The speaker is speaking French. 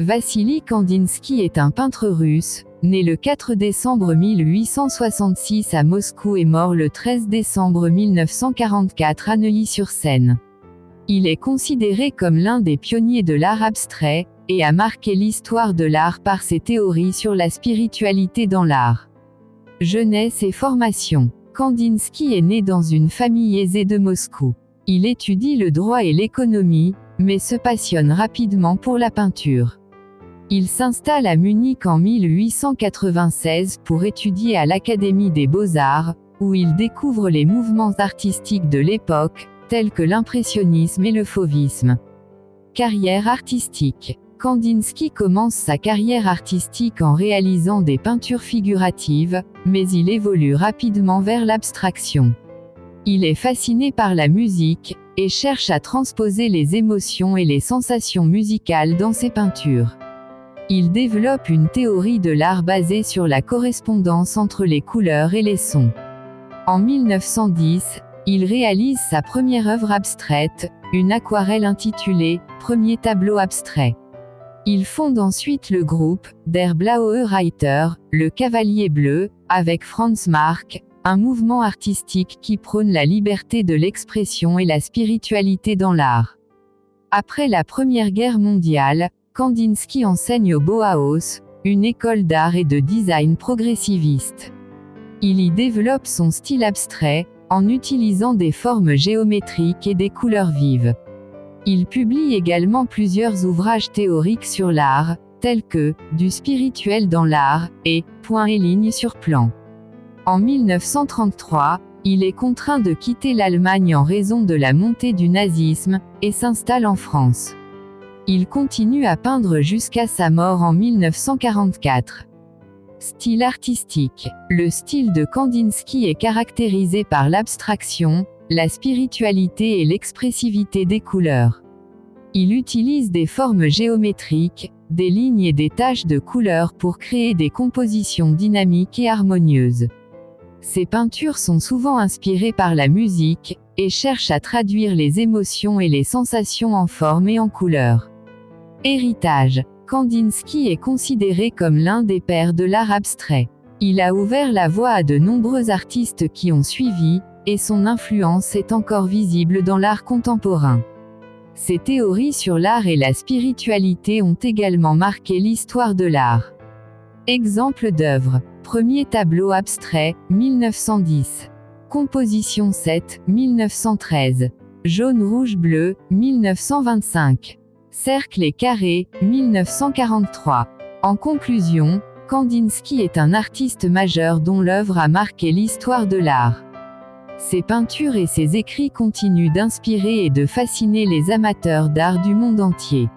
Vassili Kandinsky est un peintre russe, né le 4 décembre 1866 à Moscou et mort le 13 décembre 1944 à Neuilly-sur-Seine. Il est considéré comme l'un des pionniers de l'art abstrait, et a marqué l'histoire de l'art par ses théories sur la spiritualité dans l'art. Jeunesse et formation. Kandinsky est né dans une famille aisée de Moscou. Il étudie le droit et l'économie, mais se passionne rapidement pour la peinture. Il s'installe à Munich en 1896 pour étudier à l'Académie des Beaux-Arts, où il découvre les mouvements artistiques de l'époque, tels que l'impressionnisme et le fauvisme. Carrière artistique. Kandinsky commence sa carrière artistique en réalisant des peintures figuratives, mais il évolue rapidement vers l'abstraction. Il est fasciné par la musique, et cherche à transposer les émotions et les sensations musicales dans ses peintures. Il développe une théorie de l'art basée sur la correspondance entre les couleurs et les sons. En 1910, il réalise sa première œuvre abstraite, une aquarelle intitulée « Premier tableau abstrait ». Il fonde ensuite le groupe « Der Blaue Reiter », le Cavalier bleu, avec Franz Marc, un mouvement artistique qui prône la liberté de l'expression et la spiritualité dans l'art. Après la Première Guerre mondiale, Kandinsky enseigne au Bauhaus, une école d'art et de design progressiviste. Il y développe son style abstrait, en utilisant des formes géométriques et des couleurs vives. Il publie également plusieurs ouvrages théoriques sur l'art, tels que « Du spirituel dans l'art » et « Point et ligne sur plan ». En 1933, il est contraint de quitter l'Allemagne en raison de la montée du nazisme, et s'installe en France. Il continue à peindre jusqu'à sa mort en 1944. Style artistique. Le style de Kandinsky est caractérisé par l'abstraction, la spiritualité et l'expressivité des couleurs. Il utilise des formes géométriques, des lignes et des taches de couleurs pour créer des compositions dynamiques et harmonieuses. Ses peintures sont souvent inspirées par la musique, et cherchent à traduire les émotions et les sensations en forme et en couleurs. Héritage. Kandinsky est considéré comme l'un des pères de l'art abstrait. Il a ouvert la voie à de nombreux artistes qui ont suivi, et son influence est encore visible dans l'art contemporain. Ses théories sur l'art et la spiritualité ont également marqué l'histoire de l'art. Exemple d'œuvre. Premier tableau abstrait, 1910. Composition 7, 1913. Jaune rouge bleu, 1925. Cercle et carré, 1943. En conclusion, Kandinsky est un artiste majeur dont l'œuvre a marqué l'histoire de l'art. Ses peintures et ses écrits continuent d'inspirer et de fasciner les amateurs d'art du monde entier.